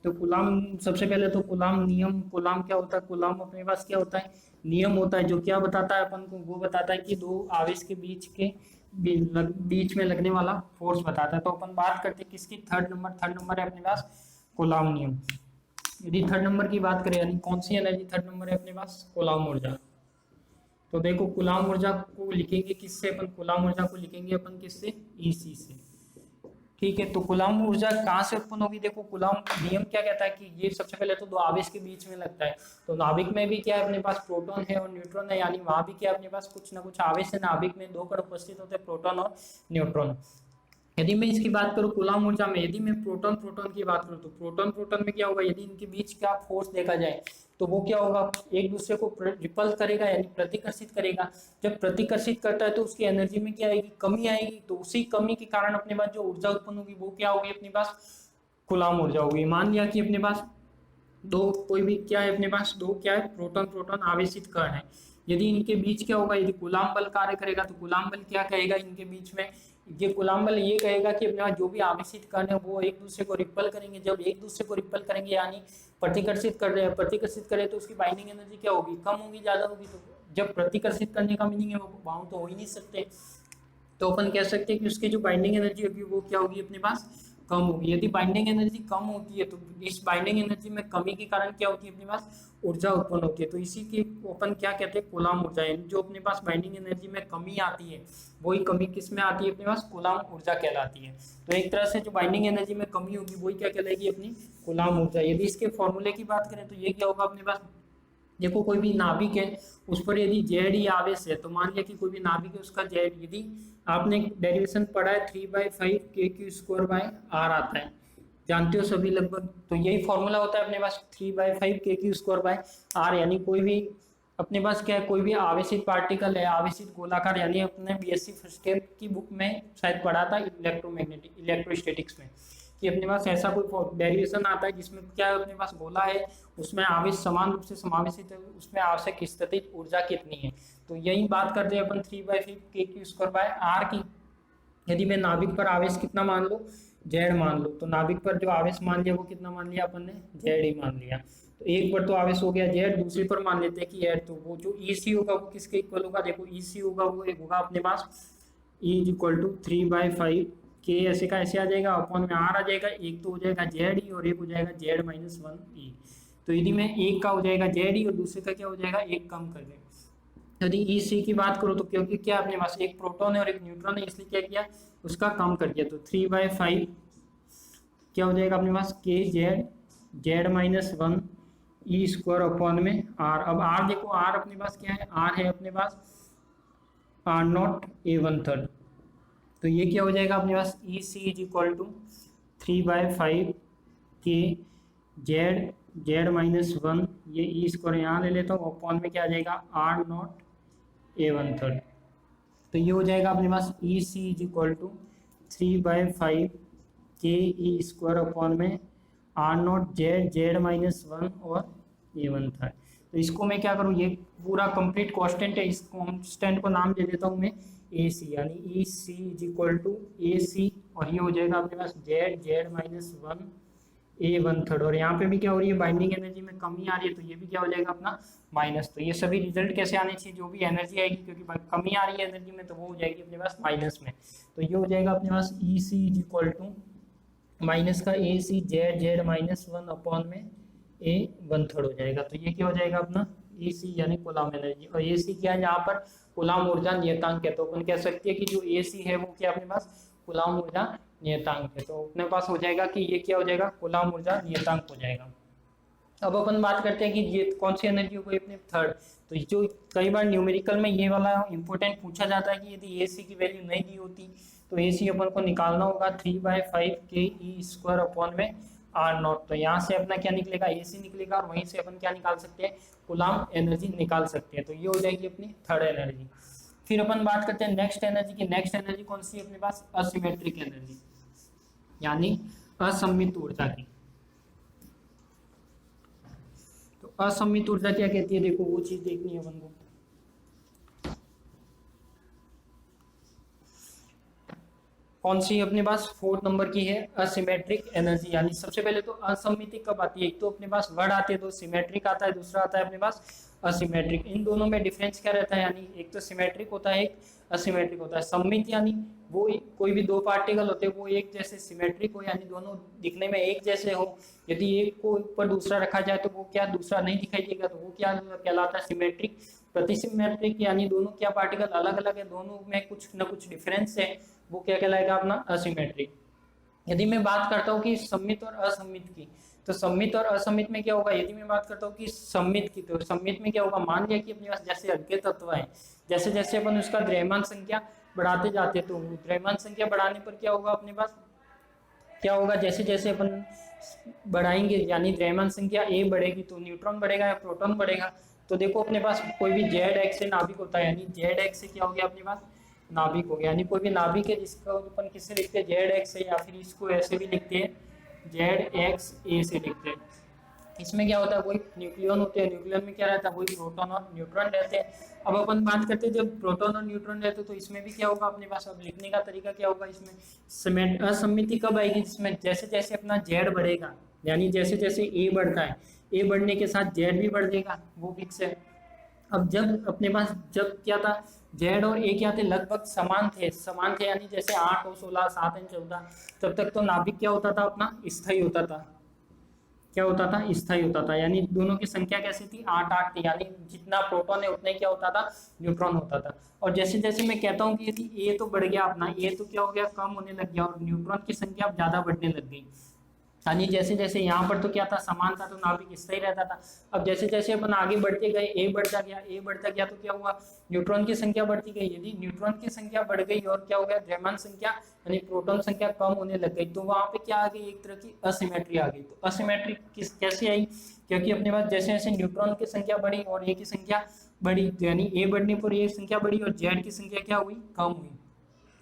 तो कूलम्ब, सबसे पहले तो कूलम्ब नियम, कूलम्ब क्या होता है, कूलम्ब अपने पास क्या होता है, नियम होता है जो क्या बताता है अपन को, वो बताता है कि दो आवेश के बीच में लगने वाला फोर्स बताता है। तो अपन बात करते हैं किसकी, थर्ड नंबर है अपने पास कूलम्ब नियम। यदि थर्ड नंबर की बात करें, यानी कौन सी एनर्जी थर्ड नंबर है अपने पास, कूलम्ब ऊर्जा। तो देखो कूलम्ब ऊर्जा को लिखेंगे किससे, अपन कूलम्ब ऊर्जा को लिखेंगे अपन किससे, ईसी से। ठीक है, तो कूलम्ब ऊर्जा कहाँ से उत्पन्न होगी, देखो कूलम्ब नियम क्या कहता है कि ये सबसे पहले तो दो आवेश के बीच में लगता है। तो नाभिक में भी क्या है अपने पास, प्रोटॉन है और न्यूट्रॉन है, यानी वहां भी क्या है अपने पास कुछ ना कुछ आवेश है। नाभिक में दो कण उपस्थित होते हैं, प्रोटॉन और न्यूट्रॉन। यदि मैं इसकी बात करूं कूलम्ब ऊर्जा में, यदि मैं प्रोटॉन की बात करूं तो प्रोटॉन में क्या होगा, यदि इनके बीच का फोर्स देखा जाए तो वो क्या होगा, एक दूसरे को रिपल करेगा यानी प्रतिकर्षित करेगा। जब प्रतिकर्षित करता है तो उसकी एनर्जी में क्या आएगी, कमी आएगी। तो उसी कमी के कारण अपने पास जो ऊर्जा उत्पन्न होगी वो क्या होगी, अपने पास कूलम्ब ऊर्जा होगी। मान लिया कि अपने पास दो कोई भी क्या है अपने पास, दो क्या है, प्रोटॉन आवेशित कण है। यदि इनके बीच क्या होगा, यदि कूलम्ब बल कार्य करेगा तो कूलम्ब बल क्या कहेगा इनके बीच में, ये कूलम्ब बल ये कहेगा कि अपने पास जो भी आवेशित कण है वो एक दूसरे को रिपल करेंगे। जब एक दूसरे को रिपल करेंगे यानी प्रतिकर्षित करे तो उसकी बाइंडिंग एनर्जी क्या होगी, कम होगी, ज्यादा होगी। तो जब प्रतिकर्षित करने का मीनिंग है वो बाउंड तो हो ही नहीं सकते, तो अपन कह सकते हैं कि उसकी जो बाइंडिंग एनर्जी होगी वो क्या होगी अपने पास, कम होगी। यदि बाइंडिंग एनर्जी कम होती है तो इस बाइंडिंग एनर्जी में कमी के कारण क्या होती है अपने पास, ऊर्जा उत्पन्न होती है। तो इसी की अपन क्या कहते हैं, कूलम्ब ऊर्जा। यानी जो अपने पास बाइंडिंग एनर्जी में कमी आती है वही कमी किस में आती है अपने पास, कूलम्ब ऊर्जा कहलाती है। तो एक तरह से जो बाइंडिंग एनर्जी में कमी होगी वही क्या कहलाएगी, अपनी कूलम्ब ऊर्जा। यदि इसके फॉर्मूले की बात करें तो ये क्या होगा अपने पास, देखो कोई भी नाभिक है उस पर यदि जेड ई आवेश है, तो मान लिया कि कोई भी नाभिक है उसका जेड, यदि आपने डेरिवेशन पढ़ा है 3/5 kq²/r आता है, जानते हो सभी लगभग। तो यही फॉर्मूला होता है अपने पास 3/5 kq²/r। यानी कोई भी अपने पास क्या है, कोई भी आवेशित पार्टिकल है, आवेशित गोलाकार, यानी अपने बीएससी फर्स्ट ईयर की बुक में शायद पढ़ा था इलेक्ट्रोस्टैटिक्स में, कि अपने पास ऐसा कोई डेरिवेशन आता है जिसमें क्या है, अपने पास गोला है उसमें आवेश समान रूप से समावेशित है, उसमें आवश्यक स्थितिज ऊर्जा कितनी है। तो यही बात करते हैं अपन 3/5 kq²/r की। यदि मैं नाभिक पर आवेश कितना मान लो, जेड मान लो, तो नाभिक पर जो आवेश मान लिया वो कितना मान लिया अपन ने, जेड ही मान लिया। तो एक पर तो आवेश हो गया जेड, दूसरी पर मान लेते हैं कि एड, तो वो जो ईसी होगा वो किसके इक्वल होगा, देखो ईसी होगा वो एक होगा अपने पास E = 3/5 के ऐसे का ऐसे आ जाएगा, अपॉन में आर आ जाएगा, एक तो हो जाएगा जेड ई और एक हो जाएगा जेड -1 ई। तो यदि मैं एक का हो जाएगा जेड ई और दूसरे का क्या हो जाएगा, एक कम कर दें। यदि ई सी की बात करो तो क्योंकि क्या अपने पास एक प्रोटॉन है और एक न्यूट्रॉन है, इसलिए क्या किया, उसका कम कर दिया। तो 3/5 क्या हो जाएगा अपने पास, के जेड -1 E² अपॉन में आर। अब आर देखो, आर अपने पास क्या है, आर है अपने पास R0 A1/3। तो ये क्या हो जाएगा अपने पास, EC = 3/5 के जेड -1, ये E² यहाँ ले लेता हूँ, अपॉन में क्या आ जाएगा R0 A1/3। तो ये हो जाएगा अपने पास EC = 3/5 के E² अपॉन में R0 जेड -1 और A1/3। तो इसको मैं क्या करूँ, ये पूरा कंप्लीट कांस्टेंट है, इस कांस्टेंट को नाम दे देता हूँ मैं ए सी, यानी ई सी इज इक्वल टू ए सी, और ये हो जाएगा अपने पास जेड जेड माइनस वन ए वन थर्ड। और यहाँ पे भी क्या हो रही है, बाइंडिंग एनर्जी में कमी आ रही है, तो ये भी क्या हो जाएगा अपना माइनस। तो ये सभी रिजल्ट कैसे आने चाहिए, जो भी एनर्जी आएगी, क्योंकि कमी आ रही है एनर्जी में, तो वो हो जाएगी अपने पास माइनस में। तो ये हो जाएगा अपने पास E C is equal to minus का A C Z Z minus one upon में ए वन थर्ड हो जाएगा। तो ये क्या हो जाएगा अपना ए सी यानी कूलाम एनर्जी, और ए सी क्या है, यहाँ पर कूलाम ऊर्जा नियतांक है। तो अपन कह सकते हैं कि जो ए सी है वो क्या अपने पास कूलाम ऊर्जा नियतांक है। तो अपने पास हो जाएगा कि ये क्या हो जाएगा, कूलाम ऊर्जा नियतांक हो जाएगा। अब अपन बात करते हैं कि ये कौन सी एनर्जी हो गई अपने थर्ड। तो जो कई बार न्यूमेरिकल में ये वाला इंपॉर्टेंट पूछा जाता है कि यदि ए सी की वैल्यू नहीं दी होती तो ए सी अपन को निकालना होगा 3/5 के ई स्क्वायर अपॉन में आर नॉट। तो यहाँ से अपना क्या निकलेगा, ए सी निकलेगा, और वहीं से अपन क्या निकाल सकते हैं, कूलाम एनर्जी निकाल सकते हैं। तो ये हो जाएगी अपनी थर्ड एनर्जी। फिर अपन बात करते हैं नेक्स्ट एनर्जी की। नेक्स्ट एनर्जी कौन सी है अपने पास, असिमेट्रिक एनर्जी, यानी असममित ऊर्जा की। तो असममित ऊर्जा क्या कहती है, देखो वो चीज देखनी है अपन को। कौन सी अपने पास फोर्थ नंबर की है, असिमेट्रिक एनर्जी। यानी सबसे पहले तो असममिति कब आती है, एक तो अपने पास वर्ड आते हैं, तो सिमेट्रिक आता है, दूसरा आता है अपने पास असिमेट्रिक। इन दोनों में डिफरेंस क्या रहता है, यानी एक तो सिमेट्रिक होता है, एक असिमेट्रिक होता है। सममित यानी वो कोई भी दो पार्टिकल होते हैं वो एक जैसे सिमेट्रिक हो, यानी दोनों दिखने में एक जैसे हो। यदि एक को ऊपर दूसरा रखा जाए तो वो क्या दूसरा नहीं दिखाई देगा, तो वो क्या कहलाता है, सिमेट्रिक। प्रतिसिमेट्रिक यानी दोनों क्या पार्टिकल अलग अलग है, दोनों में कुछ न कुछ डिफरेंस है, वो क्या कहलाएगा अपना असिमेट्रिक। यदि मैं बात करता हूँ कि सम्मित और असम्मित की, तो सम्मित और असम्मित में क्या होगा, यदि मैं बात करता हूँ कि सम्मित की, तो सम्मित में क्या होगा, मान लिया कि अपने पास जैसे हल्के तत्व है, जैसे जैसे अपन उसका द्रव्यमान संख्या बढ़ाते जाते हैं, तो द्रव्यमान संख्या बढ़ाने पर क्या होगा अपने पास, क्या होगा, जैसे जैसे अपन बढ़ाएंगे यानी द्रव्यमान संख्या ए बढ़ेगी तो न्यूट्रॉन बढ़ेगा या प्रोटॉन बढ़ेगा। तो देखो अपने पास कोई भी जेड एक्स से नाभिक होता है, यानी जेड एक्स से क्या हो गया अपने पास नाभिक हो गया, यानी कोई भी नाभिक है जिसका अपन किससे लिखते हैं, जेड एक्स है, या फिर इसको ऐसे भी लिखते हैं जेड एक्स ए से लिखते हैं। इसमें क्या होता है, वही न्यूक्लियन होते हैं, न्यूक्लियन में क्या रहता है, वही प्रोटॉन और न्यूट्रॉन रहते हैं। अब अपन बात करते हैं जब प्रोटॉन और न्यूट्रॉन रहते हैं तो इसमें भी क्या होगा अपने पास, अब लिखने का तरीका क्या होगा, इसमें असम्मिति कब आएगी, जिसमें जैसे जैसे अपना जेड बढ़ेगा, यानी जैसे जैसे ए बढ़ता है, ए बढ़ने के साथ जेड भी बढ़ जाएगा, वो फिक्स है। अब जब अपने पास जब क्या था, जेड और ए क्या थे, लगभग समान थे यानी जैसे 8 और 16 7 और 14, तब तक तो नाभिक क्या होता था अपना स्थायी होता था, क्या होता था स्थायी होता था, यानी दोनों की संख्या कैसी थी 8 8 थी, यानी जितना प्रोटॉन है उतना ही क्या होता था न्यूट्रॉन होता था। और जैसे जैसे मैं कहता हूँ कि यदि ए तो बढ़ गया अपना, ए तो क्या हो गया कम होने लग गया और न्यूट्रॉन की संख्या अब ज्यादा बढ़ने लग गई, यानी जैसे जैसे यहाँ पर तो क्या था समान था तो नाभिक स्थायी रहता था। अब जैसे जैसे अपन आगे बढ़ते गए ए बढ़ता गया तो क्या हुआ, न्यूट्रॉन की संख्या बढ़ती गई। यदि न्यूट्रॉन की संख्या बढ़ गई और क्या हो गया, द्रव्यमान संख्या यानी प्रोटॉन संख्या कम होने लग गई, तो वहां पे क्या आ गई, एक तरह की असिमेट्री आ गई। तो असिमेट्री कैसे आई, क्योंकि अपने पास जैसे जैसे न्यूट्रॉन की संख्या बढ़ी और ए की संख्या बढ़ी, यानी ए बढ़ने पर ए संख्या बढ़ी और जेड की संख्या क्या हुई, कम हुई।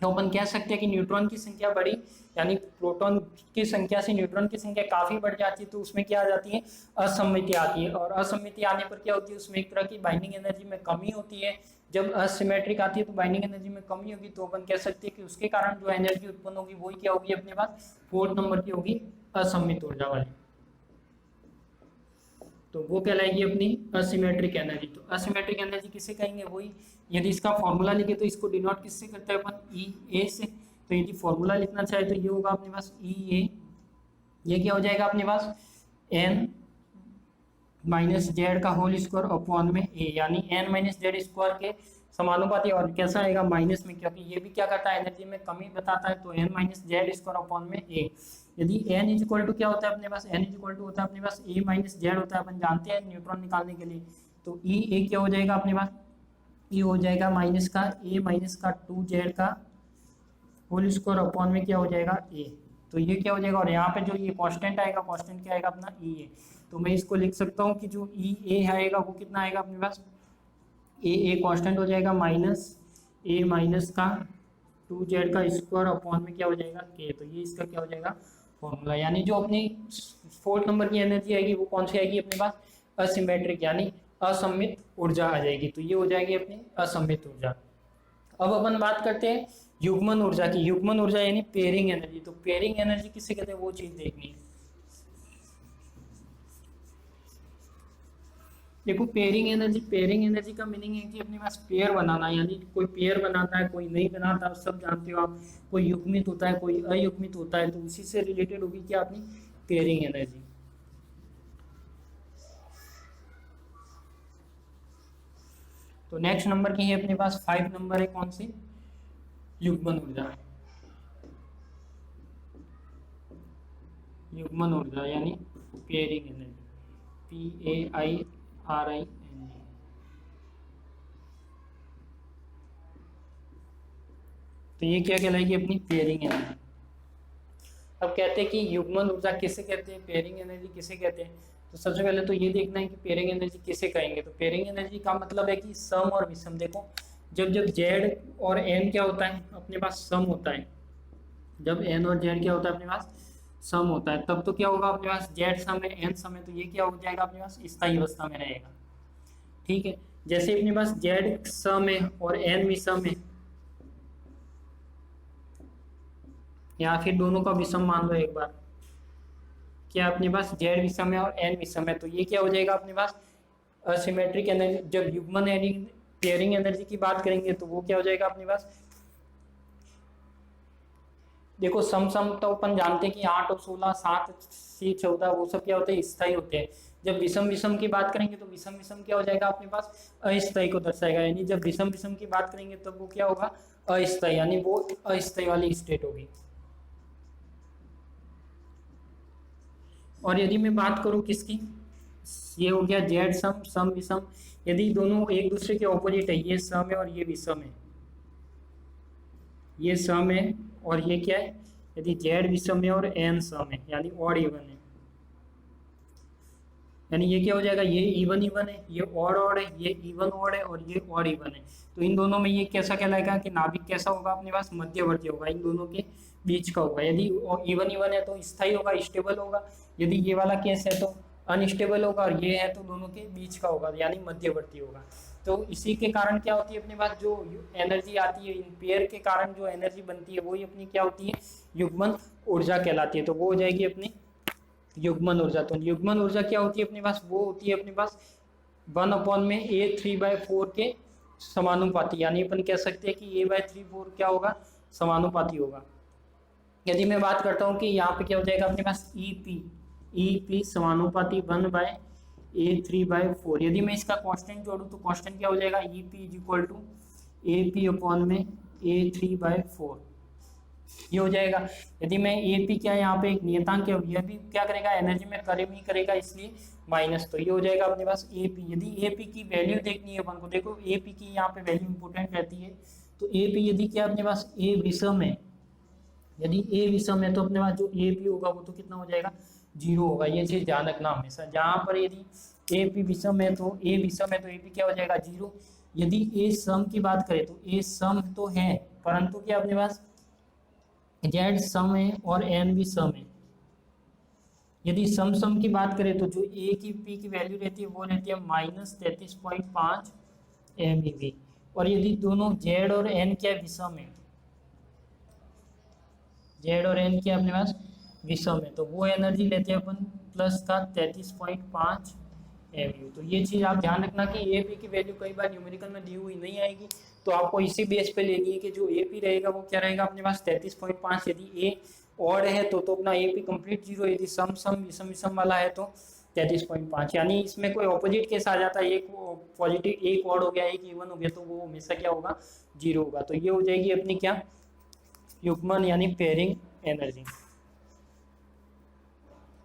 तो अपन कह सकते हैं कि न्यूट्रॉन की संख्या बढ़ी, यानी प्रोटॉन की संख्या से न्यूट्रॉन की संख्या काफी बढ़ जाती है, तो उसमें क्या आ जाती है, असम्मिति आती है। और असम्मिति आने पर क्या होती है, उसमें एक तरह की बाइंडिंग एनर्जी में कमी होती है। जब असिमेट्रिक आती है तो बाइंडिंग एनर्जी में कमी होगी, तो अपन कह सकते हैं कि उसके कारण जो एनर्जी उत्पन्न होगी वही क्या होगी अपने पास, फोर्थ नंबर की होगी असम्मित ऊर्जा वाली। तो वो कहलाएगी अपनी असिमेट्रिक एनर्जी। तो असिमेट्रिक एनर्जी किसे कहेंगे, वही यदि इसका फॉर्मूला लिखे तो इसको डिनोट किससे करते हैं अपन, ई ए से। तो यदि फॉर्मूला लिखना चाहे तो ये होगा अपने पास ई ए, ये क्या हो जाएगा अपने पास एन माइनस जेड का होल स्क्वायर अपॉन में ए, यानी एन माइनस जेड स्क्वायर के समानुपाती। और कैसा आएगा माइनस में, क्योंकि ये भी क्या करता है एनर्जी में कमी बताता है, तो N minus Z square upon में ए। यदि एन इज इक्वल टू क्या होता है अपने पास, एन इज इक्वल टू होता है अपने पास ए माइनस जेड होता है, अपन जानते हैं न्यूट्रॉन निकालने के लिए। तो ई ए क्या हो जाएगा अपने पास, ई हो जाएगा माइनस का ए माइनस का 2 जेड का होल स्क्वायर अपॉन में क्या हो जाएगा ए। तो ये क्या हो जाएगा, और यहाँ पे जो ये कांस्टेंट आएगा, कांस्टेंट क्या आएगा अपना ई ए। तो मैं इसको लिख सकता हूँ कि जो ई ए आएगा वो कितना आएगा अपने पास, ए कांस्टेंट हो जाएगा माइनस ए माइनस का 2 जेड का स्क्वायर अपॉन में क्या हो जाएगा के। तो ये इसका क्या हो जाएगा फॉर्मूला, यानी जो अपनी फोर्थ नंबर की एनर्जी आएगी वो कौन सी आएगी अपने पास, असिमेट्रिक, यानी असममित ऊर्जा आ जाएगी। तो ये हो जाएगी अपनी असममित ऊर्जा। अब अपन बात करते हैं युग्मन ऊर्जा की। युग्मन ऊर्जा यानी पेयरिंग एनर्जी। तो पेयरिंग एनर्जी किसे कहते हैं वो चीज देखनी है। देखो पेयरिंग एनर्जी का मीनिंग है कि अपने पास पेयर बनाना, यानी कोई पेयर बनाता है कोई नहीं बनाता, सब जानते हो आप। कोई युग्मित होता है कोई अयुग्मित होता है, तो उसी से रिलेटेड होगी क्या अपनी पेयरिंग एनर्जी। तो नेक्स्ट नंबर की है अपने पास 5 नंबर है कौन सी, युग्मन ऊर्जा। युग्मन ऊर्जा यानी पेयरिंग एनर्जी, PAIRING। तो ये क्या कहलाएगी अपनी पेयरिंग एनर्जी। अब कहते हैं कि युग्मन ऊर्जा किसे कहते हैं, पेयरिंग एनर्जी किसे कहते हैं। तो सबसे पहले तो ये देखना है कि पेयरिंग एनर्जी किसे कहेंगे। तो पेयरिंग एनर्जी का मतलब है कि सम और विषम। देखो जब जब जेड और एन क्या होता है अपने पास सम होता है, जब एन और जेड क्या होता है अपने पास सम होता है, तब तो क्या होगा अपने पास जेड सम है एन सम है, तो ये क्या हो जाएगा अपने पास स्थायी अवस्था में रहेगा। ठीक है, जैसे अपने पास जेड सम है और एन विषम है, या फिर दोनों का विषम मान लो एक बार, क्या अपने पास जेड विषम है और एन विषम है, तो ये क्या हो जाएगा अपने पास असिमेट्रिक एनर्जी। जब युग्मन पेयरिंग एनर्जी की बात करेंगे तो वो क्या हो जाएगा अपने पास, देखो सम सम तो अपन जानते हैं कि 8 और 16 7 से 14 वो सब क्या होते हैं स्थायी होते हैं। जब विषम विषम की बात करेंगे तो विषम विषम क्या हो जाएगा अपने पास अस्थायी को दर्शाएगा, यानी जब विषम विषम की बात करेंगे तब वो क्या होगा अस्थायी, यानी वो अस्थायी वाली स्टेट होगी। और यदि मैं बात करूं किसकी, ये हो गया जेड सम सम विषम। यदि दोनों एक दूसरे के ऑपोजिट है, ये सम है और ये विषम है, ये सम है और ये क्या है, यदि जेड विषम है और एन सम है यानी ऑड इवन है, यानी ये क्या हो जाएगा ये इवन इवन है, ये ऑड ऑड है, ये इवन ऑड है और ये ऑड इवन है। तो इन दोनों में ये कैसा कहलाएगा कि नाभिक कैसा होगा अपने पास मध्यवर्ती होगा, इन दोनों के बीच का होगा। यदि इवन इवन है तो स्थायी होगा स्टेबल होगा, यदि ये वाला केस है तो अनस्टेबल होगा, और ये है तो दोनों के बीच का होगा यानी मध्यवर्ती होगा। तो इसी के कारण क्या होती है अपने पास जो एनर्जी आती है इन पेयर के कारण जो एनर्जी बनती है वही अपनी क्या होती है युग्मन ऊर्जा कहलाती है। तो वो हो जाएगी अपनी युग्मन ऊर्जा। तो युग्मन ऊर्जा क्या होती है अपने पास, वो होती है अपने पास 1/A3/4 के समानुपाती, यानी अपन कह सकते हैं कि A/3/4 क्या होगा समानुपाती होगा। यदि मैं बात करता हूँ कि यहाँ पे क्या हो जाएगा अपने पास EP समानुपाती 1/A3/4। यदि मैं इसका कांस्टेंट जोड़ूँ तो कांस्टेंट क्या हो जाएगा EP = AP/A3/4 ये हो जाएगा। यदि मैं AP क्या है यहाँ पे एक नियतांक है, यह भी क्या करेगा एनर्जी में कमी करेगा इसलिए माइनस, तो ये हो जाएगा अपने पास AP। यदि AP की वैल्यू देखनी है अपन को, देखो AP की यहाँ पे वैल्यू इंपोर्टेंट रहती है। तो AP यदि क्या अपने पास A विषम है, यदि A विषम है तो अपने पास जो AP होगा वो तो कितना हो जाएगा 0 होगा। ये चीज ध्यान रखना हमेशा, जहाँ पर यदि AP विषम है तो A विषम है तो AP क्या हो जाएगा 0। यदि A सम की बात करें तो A सम तो है, परंतु क्या अपने पास जेड सम है और एन भी सम है। यदि सम सम की बात करें तो जो ए की पी की वैल्यू रहती है वो रहती है -33.5 MeV। और यदि दोनों जेड और एन क्या विषम है, जेड और एन क्या अपने पास विषम है, तो वो एनर्जी लेते हैं अपन प्लस का 33.5 MeV। तो ये चीज़ आप ध्यान रखना कि ए पी की वैल्यू कई बार न्यूमेरिकल में दी हुई नहीं आएगी, तो आपको इसी बेस पे लेनी है कि जो ए पी रहेगा वो क्या रहेगा अपने पास 33.5। यदि ए ऑड है तो अपना ए पी कंप्लीट 0, यदि सम सम विषम विषम वाला है तो 33.5। यानी इसमें कोई ऑपोजिट केस आ जाता है, एक पॉजिटिव एक ऑड हो गया एक इवन हो गया, तो वो हमेशा क्या होगा 0 होगा। तो ये हो जाएगी अपनी क्या युग्मन यानी पेयरिंग एनर्जी।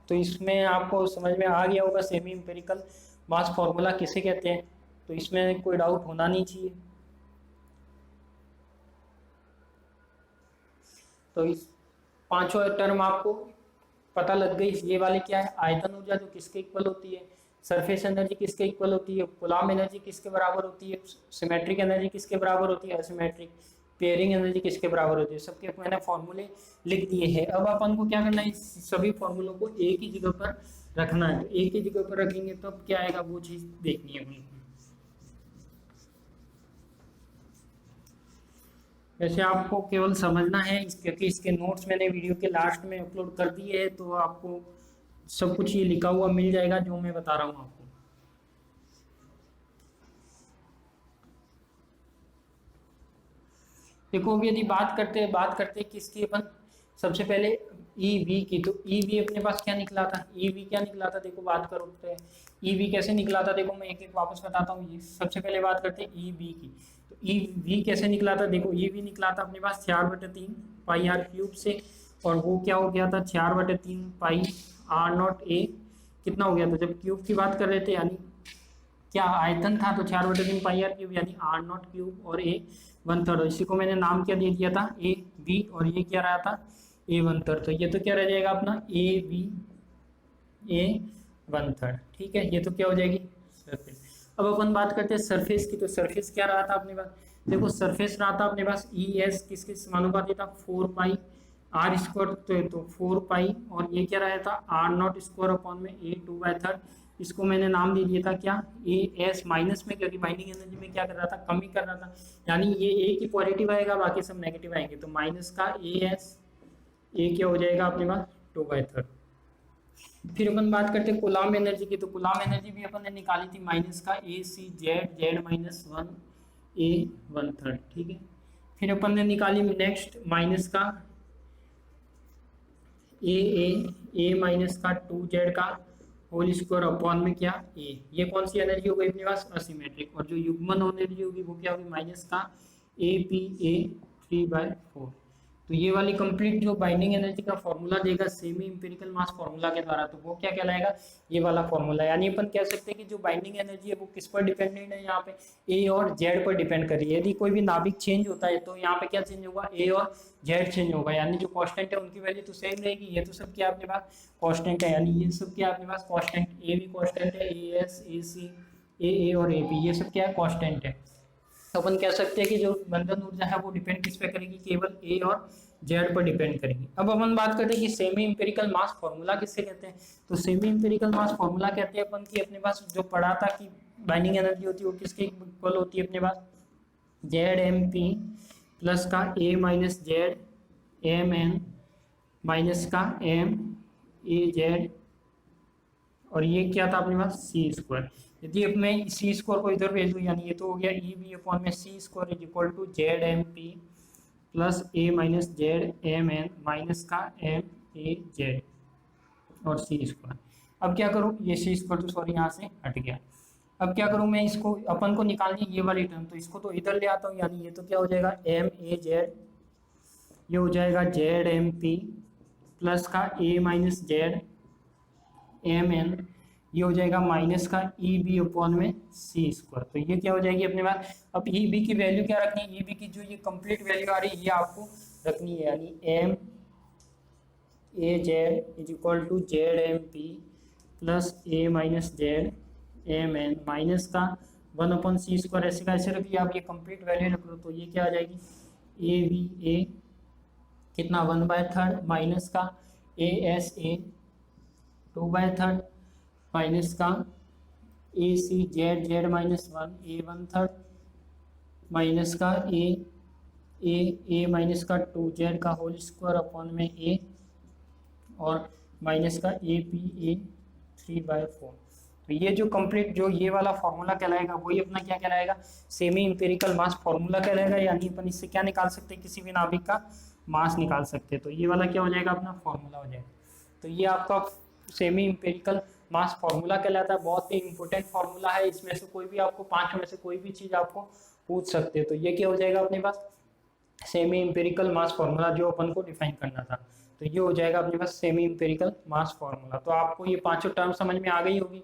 तो इसमें आपको समझ में आ गया होगा सेमी इंपेरिकल मास फॉर्मूला किसे कहते हैं, तो इसमें कोई डाउट होना नहीं चाहिए। तो इस पांचों टर्म आपको पता लग गई। ये वाले क्या है आयतन ऊर्जा जो किसके इक्वल होती है, सरफेस एनर्जी किसके इक्वल होती है, कूलम्ब एनर्जी किसके बराबर होती है, सिमेट्रिक एनर्जी किसके बराबर होती है, असिमेट्रिक, पेयरिंग एनर्जी किसके बराबर होती है, सबके मैंने फॉर्मूले लिख दिए हैं। अब अपन को क्या करना है, सभी फॉर्मूलों को एक ही जगह पर रखना है, तो एक ही जगह पर रखेंगे तब क्या आएगा वो चीज देखनी है हमको। वैसे आपको केवल समझना है क्योंकि इसके नोट्स मैंने वीडियो के लास्ट में अपलोड कर दिए हैं, तो आपको सब कुछ ये लिखा हुआ मिल जाएगा जो मैं बता रहा हूँ आपको। देखो अभी यदि बात करते किसकी अपन, सबसे पहले ईवी की, तो ईवी अपने पास क्या निकला था, ईवी क्या निकला था, देखो बात करते हैं ईवी कैसे निकला था। देखो मैं एक एक वापस बताता हूँ, ये सबसे पहले बात करते हैं ईवी की। तो ईवी कैसे निकला था, देखो ईवी निकला था अपने पास 4/3 पाई आर क्यूब से, और वो क्या हो गया था 4/3 पाई आर नॉट ए, कितना हो गया था, जब क्यूब की बात कर रहे थे यानी क्या आयतन था, तो 4/3 पाई आर क्यूब यानी आर नॉट क्यूब और ए 1/3। इसी को मैंने नाम क्या दे दिया था ए बी, और ये क्या रहा था ए 1/3। तो ये तो क्या रह जाएगा अपना ए बी ए 1/3, ठीक है। ये तो क्या हो जाएगी सरफेस। अब अपन बात करते हैं सरफेस की, तो सरफेस क्या रहा था अपने पास, देखो सरफेस रहा था अपने पास ई एस किसके समानुपाती था 4 पाई आर स्क्वायर, तो 4 पाई, और ये क्या रहा था आर नॉट स्क्वायर अपॉन में ए 2/3। इसको मैंने नाम दे दिया था क्या ए एस माइनस में, क्योंकि बाइंडिंग एनर्जी में क्या कर रहा था कमी कर रहा था, यानी ये ए की पॉजिटिव आएगा बाकी सब नेगेटिव आएंगे, तो माइनस का ए एस, ए क्या हो जाएगा अपने पास 2/3। फिर अपन बात करते हैं कूलाम्ब एनर्जी की, तो कूलाम्ब एनर्जी भी अपन ने निकाली थी माइनस का A C Z Z minus 1 ए 1/3, ठीक है। फिर अपन ने निकाली नेक्स्ट माइनस का ए माइनस का 2z का होल स्क्वायर अपॉन में क्या ए, ये कौन सी एनर्जी हो गई अपने पास असिमेट्रिक, और जो युग्मन एनर्जी होगी वो क्या होगी माइनस का ए पी ए 3/4। तो ये वाली कंप्लीट जो बाइंडिंग एनर्जी का फॉर्मूला देगा सेमी इंपेरिकल मास फॉर्मूला के द्वारा, तो वो क्या कहलाएगा ये वाला फॉर्मूला। यानी अपन कह सकते हैं कि जो बाइंडिंग एनर्जी है वो किस पर डिपेंडेंट है, यहाँ पे ए और जेड पर डिपेंड कर रही है। यदि कोई भी नाभिक चेंज होता है तो यहाँ पे क्या चेंज होगा ए और जेड चेंज होगा, यानी जो कांस्टेंट है उनकी वैल्यू तो सेम रहेगी। ये तो सब क्या अपने पास कांस्टेंट है, यानी ये सब क्या अपने पास कांस्टेंट, ए भी कांस्टेंट है, ए एस ए सी ए और ए पी ये सब क्या है कांस्टेंट है। तो अपन कह सकते हैं कि जो बंधन ऊर्जा है वो डिपेंड किस पे करेगी, केवल ए और जेड पर डिपेंड करेगी। अब अपन बात करते हैं कि सेमी इंपेरिकल मास फॉर्मूला किससे कहते हैं, तो सेमी इंपेरिकल मास फॉर्मूला कहते हैं अपन की अपने पास जो पढ़ा था कि बाइंडिंग एनर्जी होती है वो किसके इक्वल होती है अपने पास जेड एम पी प्लस का A minus Z M N minus का एम ए जेड, और ये क्या था अपने पास सी स्क्वायर। यदि अब मैं सी स्क्वायर को इधर भेज दूँ यानी ये तो हो गया ई बी अपॉन में C square is equal to Z M P plus A minus Z M N minus का एम ए जेड और सी स्क्वायर। अब क्या करूँ, ये सी स्क्वायर तो सॉरी यहाँ से हट गया। अब क्या करूँ मैं, इसको अपन को निकालनी ये वाली टर्म, तो इसको तो इधर ले आता हूँ, यानी ये तो क्या हो जाएगा एम ए जेड, ये हो जाएगा जेड एम पी प्लस का A minus Z M N, ये हो जाएगा माइनस का ई बी अपॉन में सी स्क्वायर। तो ये क्या हो जाएगी अपने पास, अब ई बी की वैल्यू क्या रखनी है, ई बी की जो ये कंप्लीट वैल्यू आ रही है ये आपको रखनी है, यानी M A Z is equal to Z M P plus A minus Z M N minus का 1/c स्क्वायर, ऐसे का ऐसे रख लिया। आप ये कंप्लीट वैल्यू रख लो तो ये क्या आ जाएगी ए बी ए कितना 1/3 माइनस का ए एस ए 2/3 माइनस का A C Z Z minus 1 A 1/3 minus का ए माइनस का 2z का होल स्क्वायर अपॉन में ए और माइनस का ए पी ए 3/4। तो ये जो कंप्लीट जो ये वाला फॉर्मूला कहलाएगा वही अपना क्या कहलाएगा सेमी इंपेरिकल मास फॉर्मूला कहलाएगा, यानी अपन इससे क्या निकाल सकते हैं किसी भी नाभिक का मास निकाल सकते हैं। तो ये वाला क्या हो जाएगा अपना फॉर्मूला हो जाएगा। तो ये आपका सेमी इंपेरिकल मास फॉर्मूला कहलाता है, बहुत ही इंपॉर्टेंट फॉर्मूला है। इसमें से कोई भी आपको 5 में से कोई भी चीज़ आपको पूछ सकते हैं। तो ये क्या हो जाएगा अपने पास सेमी इंपेरिकल मास फॉर्मूला जो अपन को डिफाइन करना था, तो ये हो जाएगा अपने पास सेमी इंपेरिकल मास फॉर्मूला। तो आपको ये 5 टर्म समझ में आ गई होगी।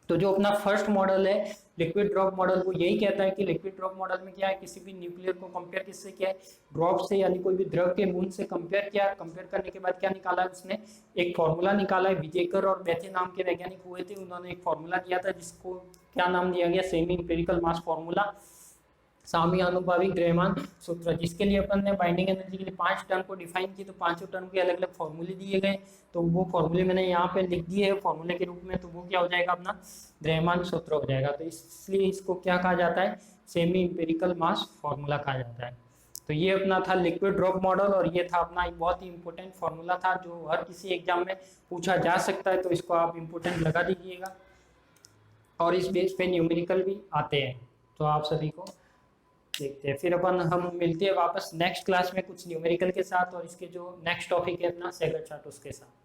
तो जो अपना फर्स्ट मॉडल है लिक्विड ड्रॉप मॉडल, वो यही कहता है कि लिक्विड ड्रॉप मॉडल में क्या है किसी भी न्यूक्लियर को कंपेयर किससे किया है ड्रॉप से, यानी कोई भी द्रव के बूंद से कंपेयर किया। कंपेयर करने के बाद क्या निकाला है उसने एक फॉर्मूला निकाला है। विजेकर और बेथे नाम के वैज्ञानिक हुए थे, उन्होंने एक फॉर्मूला दिया था जिसको क्या नाम दिया गया सेमी इंपेरिकल मास फॉर्मूला। सामयानुभाविक द्रव्यमान सूत्र, जिसके लिए अपन ने बाइंडिंग एनर्जी के लिए 5 टर्म को डिफाइन की, तो पांचों टर्म के अलग अलग फॉर्मूले दिए गए, तो वो फॉर्मूले मैंने यहाँ पे लिख दिए है फॉर्मूले के रूप में, तो वो क्या हो जाएगा अपना द्रव्यमान सूत्र हो जाएगा। तो इसलिए इसको क्या कहा जाता है, सेमी इंपेरिकल मास फॉर्मूला कहा जाता है। तो ये अपना था लिक्विड ड्रॉप मॉडल, और ये था अपना एक बहुत ही इंपॉर्टेंट फॉर्मूला था जो हर किसी एग्जाम में पूछा जा सकता है, तो इसको आप इंपॉर्टेंट लगा दीजिएगा। और इस बेस पे न्यूमेरिकल भी आते हैं, तो आप सभी को देखते हैं। फिर अपन हम मिलते हैं वापस नेक्स्ट क्लास में कुछ न्यूमेरिकल के साथ, और इसके जो नेक्स्ट टॉपिक है अपना सेगर चार्ट उसके साथ।